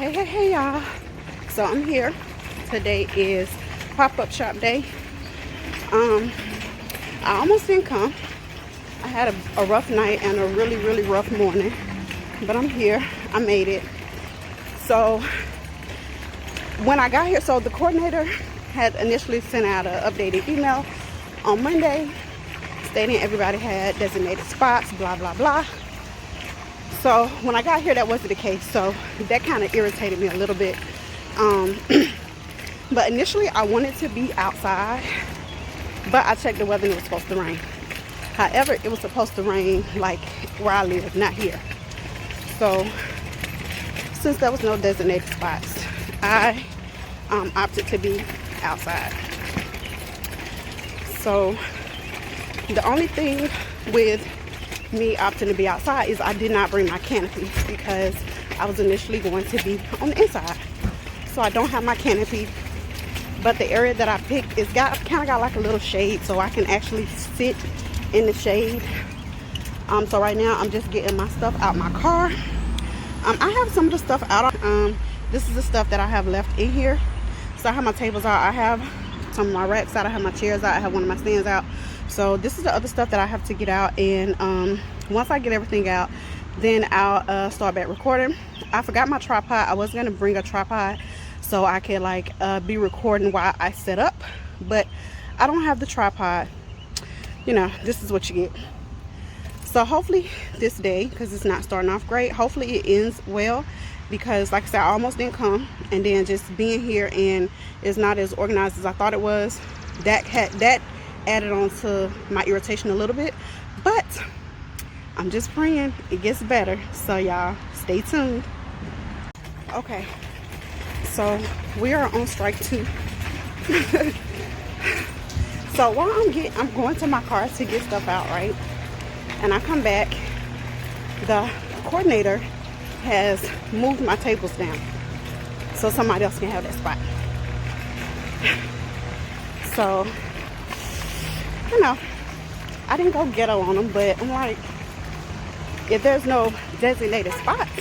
Hey y'all. So I'm here. Today is pop-up shop day. I almost didn't come. I had a rough night and a really rough morning, but I'm here. I made it. So when I got here, so the coordinator had initially sent out an updated email on Monday stating everybody had designated spots, blah blah blah. So when I got here, that wasn't the case, so that kind of irritated me a little bit. But initially I wanted to be outside, but I checked the weather and it was supposed to rain. However, it was supposed to rain like where I live, not here. So since there was no designated spots, I opted to be outside. So the only thing with me opting to be outside is I did not bring my canopy because I was initially going to be on the inside. So I don't have my canopy, but the area that I picked is kind of got like a little shade, so I can actually sit in the shade. So right now I'm just getting my stuff out my car. I have some of the stuff out. This is the stuff that I have left in here. So I have my tables out, I have some of my racks out, I have my chairs out, I have one of my stands out. So this is the other stuff that I have to get out, and once I get everything out, then I'll start back recording. I forgot my tripod. I was gonna bring a tripod so I could like be recording while I set up, but I don't have the tripod. You know, this is what you get. So hopefully this day, because it's not starting off great, hopefully it ends well, because like I said, I almost didn't come, and then just being here and it's not as organized as I thought it was, that added on to my irritation a little bit. But I'm just praying it gets better, so y'all stay tuned. Okay, so we are on strike 2. So while I'm going to my car to get stuff out, right, and I come back, the coordinator has moved my tables down so somebody else can have that spot. So, you know, I didn't go ghetto on them, but I'm like, if there's no designated spots,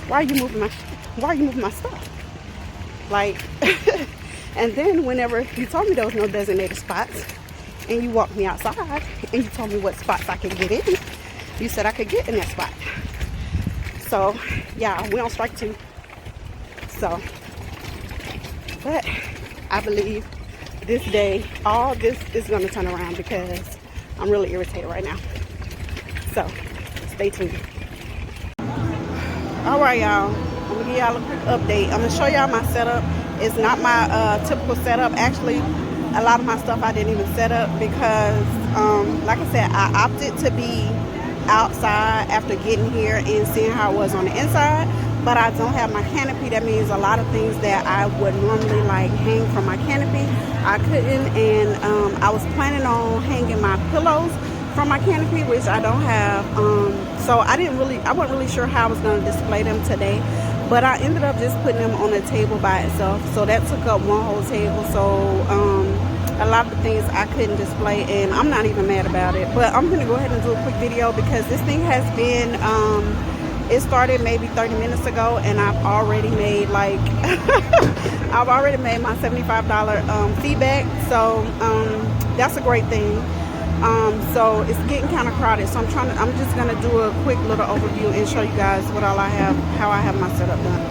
why are you moving my stuff? Like, and then whenever you told me there was no designated spots, and you walked me outside, and you told me what spots I could get in, you said I could get in that spot. So, yeah, we on strike 2. So, but I believe this day, all this is going to turn around, because I'm really irritated right now. So, stay tuned. Alright, y'all. I'm going to give y'all a quick update. I'm going to show y'all my setup. It's not my typical setup. Actually, a lot of my stuff I didn't even set up because, like I said, I opted to be outside after getting here and seeing how it was on the inside. But I don't have my canopy. That means a lot of things that I would normally like hang from my canopy, I couldn't. And I was planning on hanging my pillows from my canopy, which I don't have. So I wasn't really sure how I was going to display them today. But I ended up just putting them on a table by itself. So that took up one whole table. So a lot of the things I couldn't display, and I'm not even mad about it. But I'm going to go ahead and do a quick video because this thing has been, it started maybe 30 minutes ago, and I've already made like, I've already made my $75 feedback. So that's a great thing. So it's getting kind of crowded, so I'm just gonna do a quick little overview and show you guys what all I have, how I have my setup done.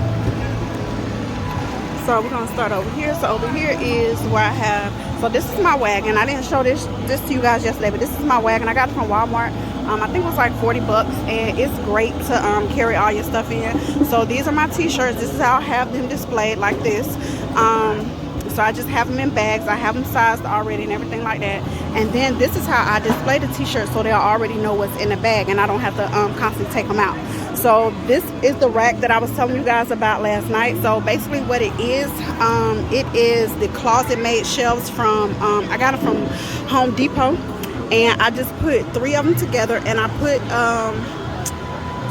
So we're gonna start over here. So over here is where I have, so this is my wagon. I didn't show this to you guys yesterday, but this is my wagon. I got it from Walmart. I think it was like 40 bucks, and it's great to carry all your stuff in. So these are my t-shirts. This is how I have them displayed, like this. So I just have them in bags. I have them sized already and everything like that. And then this is how I display the t-shirts, so they'll already know what's in the bag and I don't have to constantly take them out. So this is the rack that I was telling you guys about last night. So basically what it is the closet made shelves from, I got it from Home Depot. And I just put 3 of them together, and I put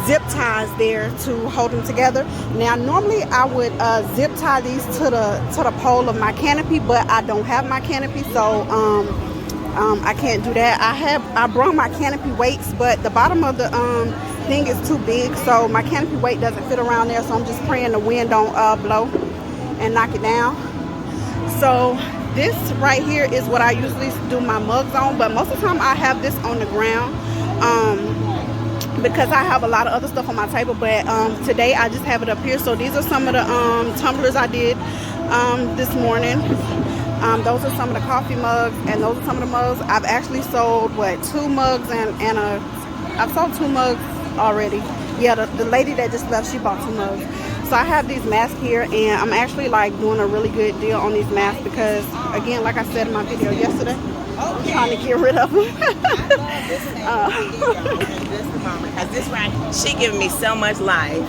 zip ties there to hold them together. Now normally I would zip tie these to the pole of my canopy, but I don't have my canopy, so I can't do that. I brought my canopy weights, but the bottom of the thing is too big, so my canopy weight doesn't fit around there, so I'm just praying the wind don't blow and knock it down. So this right here is what I usually do my mugs on, but most of the time I have this on the ground because I have a lot of other stuff on my table, but today I just have it up here. So these are some of the tumblers I did this morning. Those are some of the coffee mugs, and those are some of the mugs. I've actually sold, what, 2 mugs and I've sold 2 mugs already. Yeah, the lady that just left, she bought 2 mugs. So I have these masks here, and I'm actually like doing a really good deal on these masks because, again, like I said in my video yesterday, I'm trying to get rid of them. This right, she giving me so much life.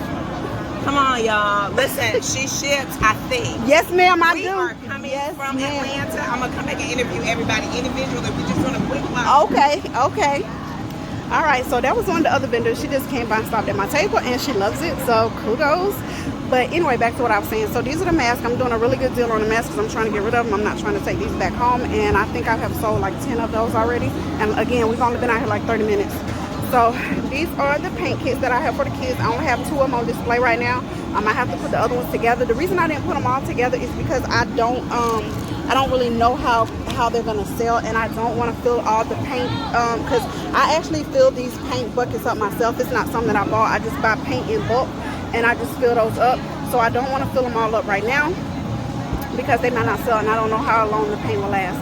Come on, y'all. Listen, she ships, I think. Yes, ma'am, I do. We are coming from Atlanta. I'm going to come back and interview everybody individually. We just want a quick walk. Okay. All right, so that was one of the other vendors. She just came by and stopped at my table, and she loves it, so kudos. But anyway, back to what I was saying. So these are the masks. I'm doing a really good deal on the masks because I'm trying to get rid of them. I'm not trying to take these back home, and I think I have sold like 10 of those already. And again, we've only been out here like 30 minutes. So these are the paint kits that I have for the kids. I only have 2 of them on display right now. I have to put the other ones together. The reason I didn't put them all together is because I don't really know how they're gonna sell, and I don't want to fill all the paint because I actually fill these paint buckets up myself. It's not something that I bought. I just buy paint in bulk and I just fill those up. So I don't want to fill them all up right now because they might not sell, and I don't know how long the paint will last.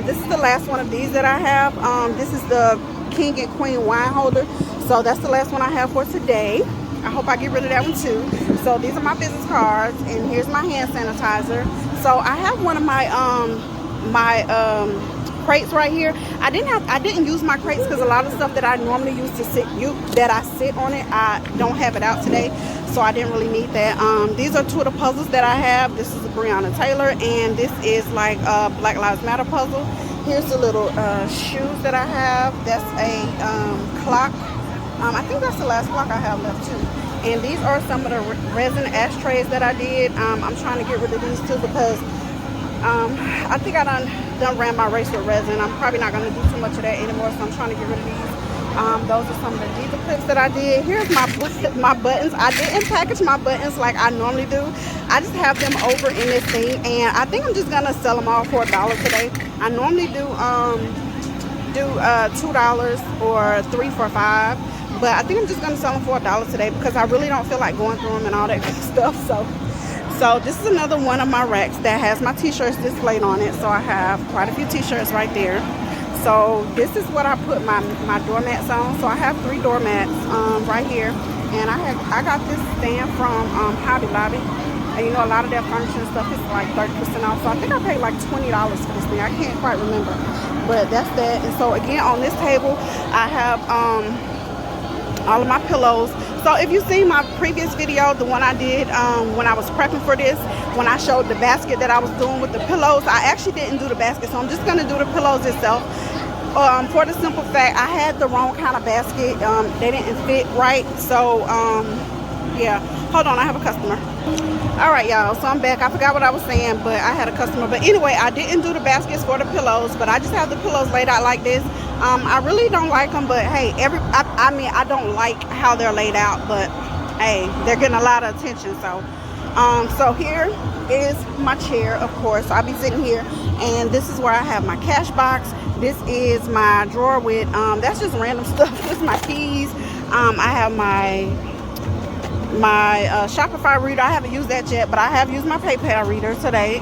This is the last one of these that I have. This is the King and Queen wine holder. So that's the last one I have for today. I hope I get rid of that one too. So these are my business cards, and here's my hand sanitizer. So I have one of my crates right here. I didn't use my crates because a lot of stuff that I normally use to sit on it, I don't have it out today, so I didn't really need that. These are 2 of the puzzles that I have. This is a Breonna Taylor, and this is like a Black Lives Matter puzzle. Here's the little shoes that I have. That's a clock. I think that's the last clock I have left too. And these are some of the resin ashtrays that I did. I'm trying to get rid of these too because I think I done ran my race with resin. I'm probably not going to do too much of that anymore, so I'm trying to get rid of these. Those are some of the diva clips that I did. Here's my buttons. I didn't package my buttons like I normally do. I just have them over in this thing, and I think I'm just gonna sell them all for $1 today. I normally do $2 or 3 for $5, but I think I'm just gonna sell them for $1 today because I really don't feel like going through them and all that good stuff. So this is another one of my racks that has my t-shirts displayed on it. So I have quite a few t-shirts right there. So this is what I put my doormats on. So I have 3 doormats right here, and I got this stand from Hobby Lobby, and you know, a lot of their furniture and stuff is like 30% off. So I think I paid like $20 for this thing. I can't quite remember, but that's that. And so again, on this table I have all of my pillows. So if you've seen my previous video, the one I did when I was prepping for this, when I showed the basket that I was doing with the pillows, I actually didn't do the basket, so I'm just going to do the pillows itself. For the simple fact, I had the wrong kind of basket. They didn't fit right. So yeah, hold on, I have a customer. All right, y'all, so I'm back. I forgot what I was saying, but I had a customer. But anyway, I didn't do the baskets for the pillows, but I just have the pillows laid out like this. I really don't like them, but hey, I mean, I don't like how they're laid out, but hey, they're getting a lot of attention. So here is my chair, of course. I'll be sitting here, and this is where I have my cash box. This is my drawer with that's just random stuff. This is my keys. I have my Shopify reader. I haven't used that yet, but I have used my PayPal reader today.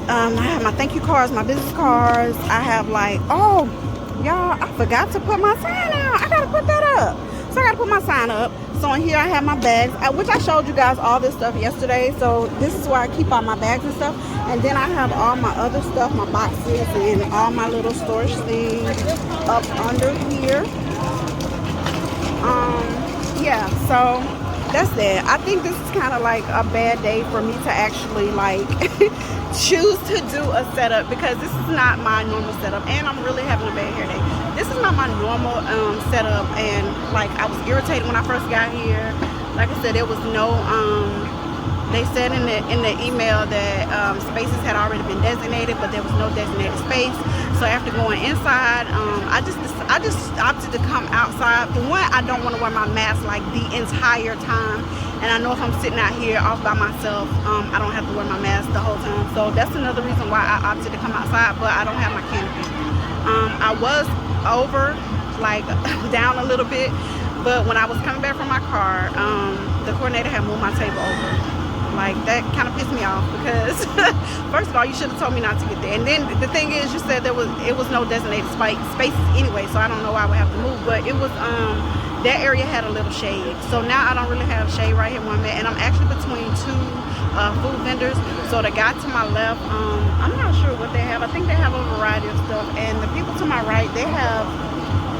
I have my thank you cards, my business cards. I have like, oh y'all, I forgot to put my sign out. I gotta put that up. So I gotta put my sign up. So in here I have my bags, which I showed you guys all this stuff yesterday. So this is where I keep all my bags and stuff. And then I have all my other stuff, my boxes and all my little storage things up under here. Yeah, so that's that. I think this is kind of like a bad day for me to actually like choose to do a setup because this is not my normal setup, and I'm really having a bad hair day. This is not my normal setup, and like I was irritated when I first got here. Like I said, there was no they said in the email that spaces had already been designated, but there was no designated space. So after going inside, I just opted to come outside. For one, I don't want to wear my mask like the entire time, and I know if I'm sitting out here off by myself, I don't have to wear my mask the whole time. So that's another reason why I opted to come outside, but I don't have my canopy. I was over, like down a little bit, but when I was coming back from my car, the coordinator had moved my table over. Like, that kind of pissed me off because first of all, you should have told me not to get there. And then the thing is, you said it was no designated spaces anyway, so I don't know why I would have to move. But it was that area had a little shade, so now I don't really have shade right here where I'm at, and I'm actually between two food vendors. So the guy to my left, I'm not sure what they have. I think they have a variety of stuff, and the people to my right, they have,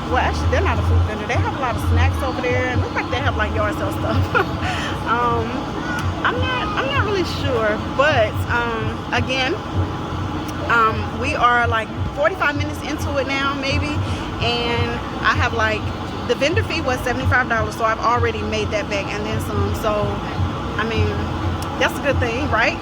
well, actually they're not a food vendor, they have a lot of snacks over there, and it looks like they have like yard sale stuff. I'm not really sure, but again, we are like 45 minutes into it now, maybe, and I have like, the vendor fee was $75, so I've already made that back and then some. So I mean, that's a good thing, right?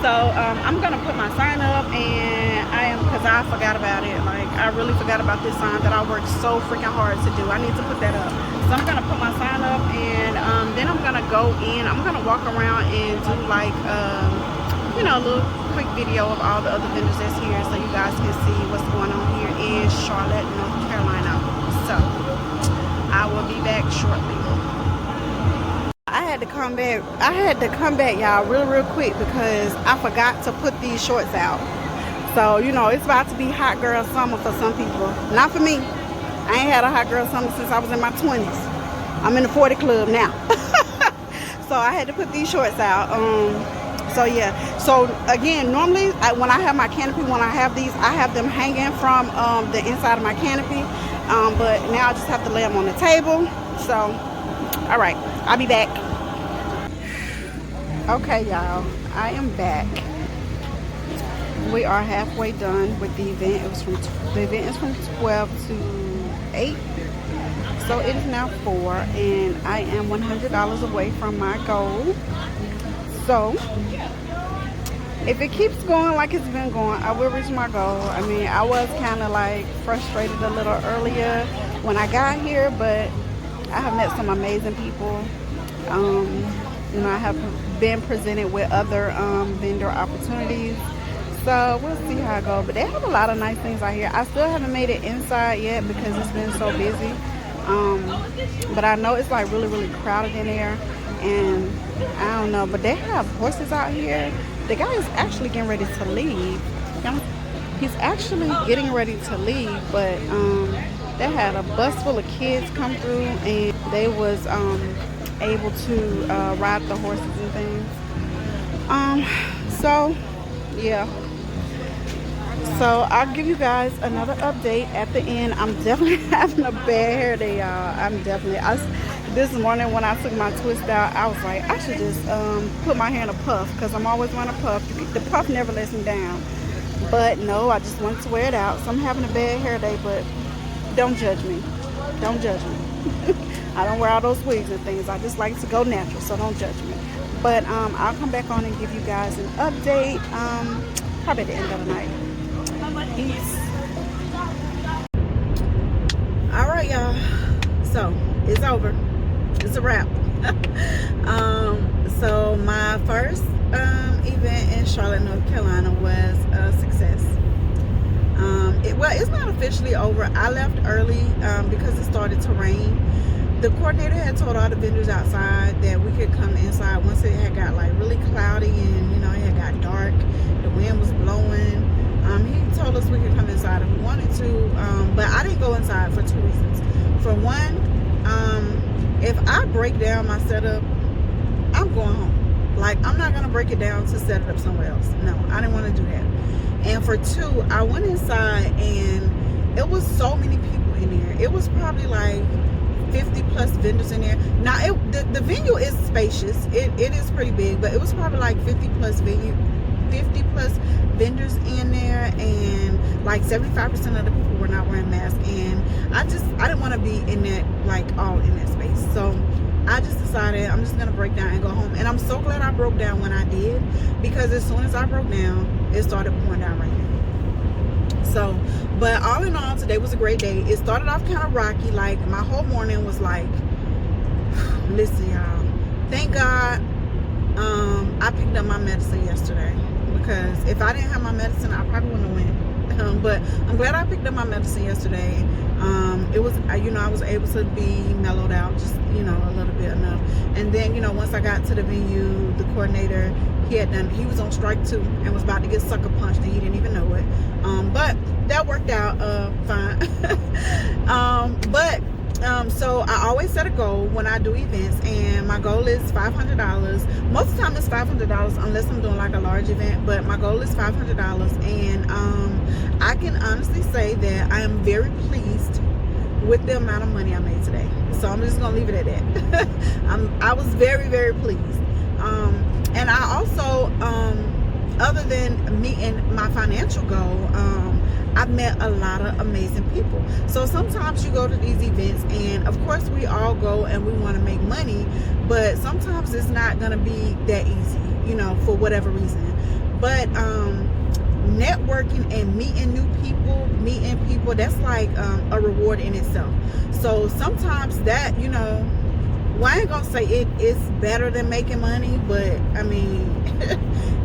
So I'm gonna put my sign up, and because I forgot about it. Like, I really forgot about this sign that I worked so freaking hard to do. I need to put that up. So I'm gonna put my sign up, and then I'm gonna go in. I'm gonna walk around and do like you know, a little quick video of all the other vendors that's here, so you guys can see what's going on here in Charlotte, North Carolina. So I will be back shortly. I had to come back, y'all, real quick because I forgot to put these shorts out. So, you know, it's about to be hot girl summer for some people. Not for me. I ain't had a hot girl summer since I was in my 20s. I'm in the 40 club now. So I had to put these shorts out. So yeah. So again, normally when I have my canopy, when I have these, I have them hanging from the inside of my canopy. But now I just have to lay them on the table. So, all right, I'll be back. Okay, y'all, I am back. We are halfway done with the event. The event is from 12 to 8. So it is now 4, and I am $100 away from my goal. So if it keeps going like it's been going, I will reach my goal. I mean, I was kind of like frustrated a little earlier when I got here, but I have met some amazing people. You know, I have been presented with other vendor opportunities. So we'll see how it goes. But they have a lot of nice things out here. I still haven't made it inside yet because it's been so busy. But I know it's like really crowded in there. And I don't know, but they have horses out here. The guy is actually getting ready to leave. He's actually getting ready to leave, but they had a bus full of kids come through, and they was able to ride the horses and things. So yeah. So I'll give you guys another update at the end. I'm definitely having a bad hair day, y'all. This morning when I took my twist out, I was like, I should just put my hair in a puff, because I'm always wearing a puff. The puff never lets me down. But no, I just wanted to wear it out. So I'm having a bad hair day, but don't judge me. Don't judge me. I don't wear all those wigs and things. I just like to go natural, so don't judge me. But I'll come back on and give you guys an update probably at the end of the night. Peace. All right, y'all. So it's over. It's a wrap. So my first event in Charlotte, North Carolina was a success. It's not officially over. I left early because it started to rain. The coordinator had told all the vendors outside that we could come inside once it had got like really cloudy and, you know, it had got dark. The wind was blowing. He told us we could come inside if we wanted to, but I didn't go inside for 2 reasons. For one, if I break down my setup, I'm going home. Like, I'm not gonna break it down to set it up somewhere else. No, I didn't want to do that. And for two, I went inside and it was so many people in there. It was probably like 50 plus vendors in there. Now the venue is spacious. It is pretty big, but it was probably like 50 plus vendors in there, and like 75% of the people were not wearing masks, and I didn't want to be in that, like, all in that space. So I just decided I'm just gonna break down and go home. And I'm so glad I broke down when I did, because as soon as I broke down, it started pouring down right now. So, but all in all, today was a great day. It started off kind of rocky. Like, my whole morning was like, listen, y'all, thank God I picked up my medicine yesterday, because if I didn't have my medicine, I probably wouldn't have went. But I'm glad I picked up my medicine yesterday. It was, you know, I was able to be mellowed out, just, you know, a little bit enough. And then, you know, once I got to the venue, the coordinator, he was on strike too and was about to get sucker punched, and he didn't even know it. But that worked out fine. So I always set a goal when I do events, and my goal is $500. Most of the time it's $500 unless I'm doing like a large event, but my goal is $500. And I can honestly say that I am very pleased with the amount of money I made today. So I'm just gonna leave it at that. I was very, very pleased. And I also, other than meeting my financial goal, I've met a lot of amazing people. So sometimes you go to these events, and of course we all go and we want to make money, but sometimes it's not going to be that easy, you know, for whatever reason. But networking and meeting people, that's like a reward in itself. So sometimes that, you know, well, I ain't gonna say it's better than making money, but I mean,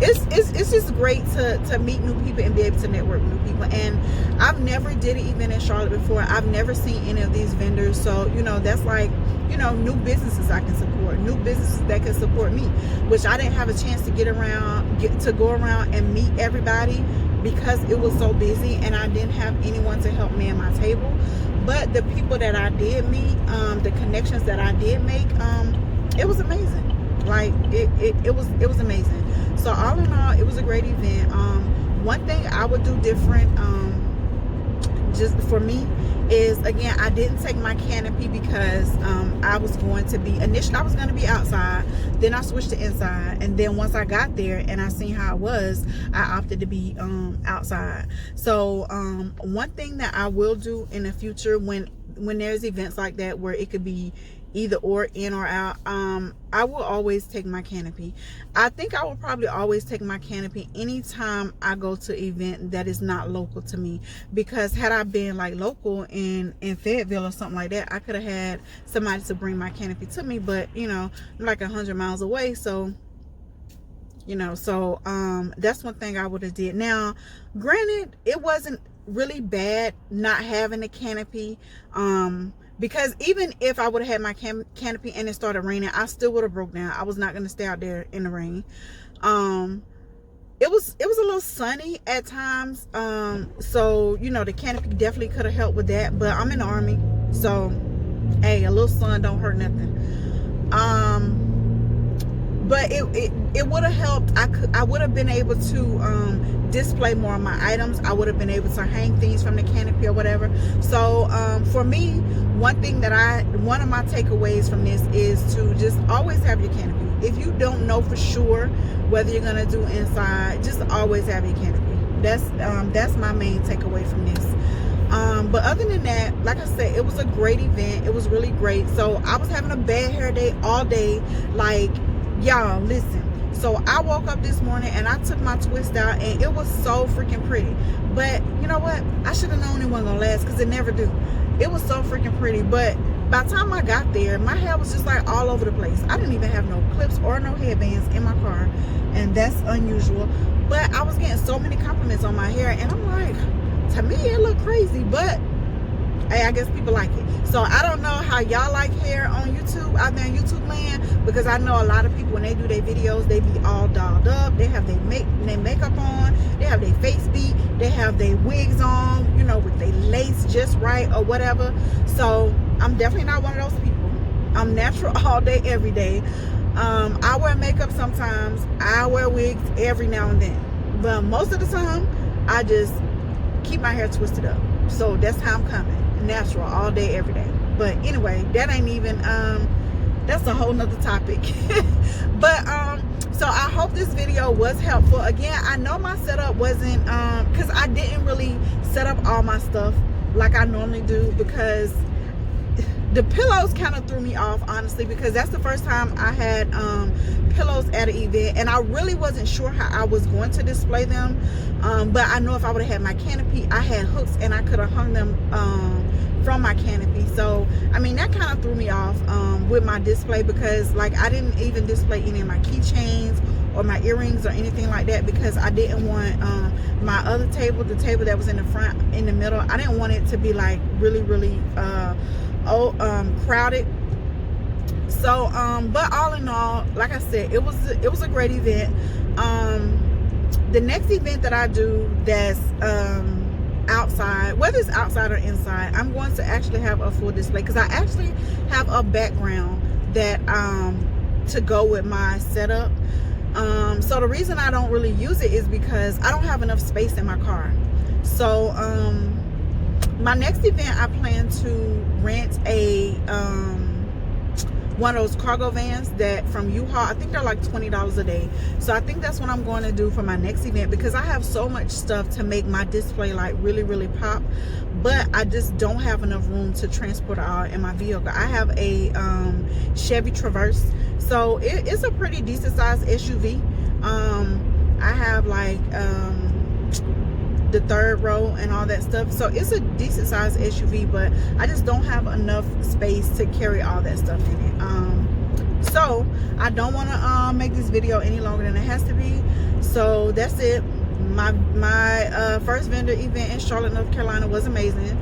it's just great to meet new people and be able to network with new people. And I've never did an event in Charlotte before. I've never seen any of these vendors, so you know, that's like, you know, new businesses I can support, new businesses that can support me, which I didn't have a chance to go around and meet everybody because it was so busy and I didn't have anyone to help me at my table. But the people that I did meet, the connections that I did make, it was amazing. Like it was amazing. So all in all, it was a great event. One thing I would do different, just for me, is again, I didn't take my canopy because I was going to be outside, then I switched to inside, and then once I got there and I seen how it was, I opted to be outside. So one thing that I will do in the future when there's events like that where it could be either or, in or out, I will always take my canopy. I think I will probably always take my canopy anytime I go to an event that is not local to me, because had I been like local in Fayetteville or something like that, I could have had somebody to bring my canopy to me. But you know, I'm like 100 miles away, so you know, so that's one thing I would have did. Now granted, it wasn't really bad not having a canopy, because even if I would have had my canopy and it started raining, I still would have broke down. I was not going to stay out there in the rain. It was a little sunny at times, so you know, the canopy definitely could have helped with that, but I'm in the Army, so hey, a little sun don't hurt nothing. But it would have helped. I would have been able to display more of my items. I would have been able to hang things from the canopy or whatever. So for me, one of my takeaways from this is to just always have your canopy. If you don't know for sure whether you're gonna do inside, just always have your canopy. That's my main takeaway from this. But other than that, like I said, it was a great event. It was really great. So I was having a bad hair day all day. Like, y'all, listen. So I woke up this morning and I took my twist out and it was so freaking pretty. But you know what? I should have known it wasn't gonna last, because it never do. It was so freaking pretty. But by the time I got there, my hair was just like all over the place. I didn't even have no clips or no headbands in my car, and that's unusual. But I was getting so many compliments on my hair, and I'm like, to me it looked crazy, but hey, I guess people like it. So I don't know how y'all like hair on YouTube, out there in YouTube land, because I know a lot of people, when they do their videos, they be all dolled up. They have their makeup on, they have their face beat, they have their wigs on, you know, with their lace just right or whatever. So I'm definitely not one of those people. I'm natural all day, every day. I wear makeup sometimes. I wear wigs every now and then. But most of the time, I just keep my hair twisted up. So that's how I'm coming. Natural all day, every day. But anyway, that ain't even that's a whole nother topic. But so I hope this video was helpful. Again, I know my setup wasn't because I didn't really set up all my stuff like I normally do, because the pillows kind of threw me off, honestly, because that's the first time I had pillows at an event, and I really wasn't sure how I was going to display them, but I know if I would have had my canopy, I had hooks and I could have hung them from my canopy. So I mean, that kind of threw me off with my display, because like I didn't even display any of my keychains or my earrings or anything like that, because I didn't want my other table, the table that was in the front, in the middle, I didn't want it to be like really crowded. So but all in all, like I said, it was a great event. The next event that I do that's outside, whether it's outside or inside, I'm going to actually have a full display, because I actually have a background that to go with my setup. So the reason I don't really use it is because I don't have enough space in my car. So my next event, I plan to rent a one of those cargo vans that from U-Haul. I think they're like $20 a day. So I think that's what I'm going to do for my next event, because I have so much stuff to make my display like really pop, but I just don't have enough room to transport it all in my vehicle. I have a Chevy Traverse, so it's a pretty decent sized SUV. I have like the third row and all that stuff, so it's a decent sized SUV, but I just don't have enough space to carry all that stuff in it. So I don't want to make this video any longer than it has to be. So that's it. My first vendor event in Charlotte, North Carolina was amazing.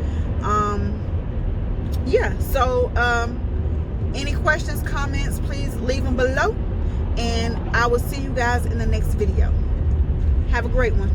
Yeah, so any questions, comments, please leave them below, and I will see you guys in the next video. Have a great one.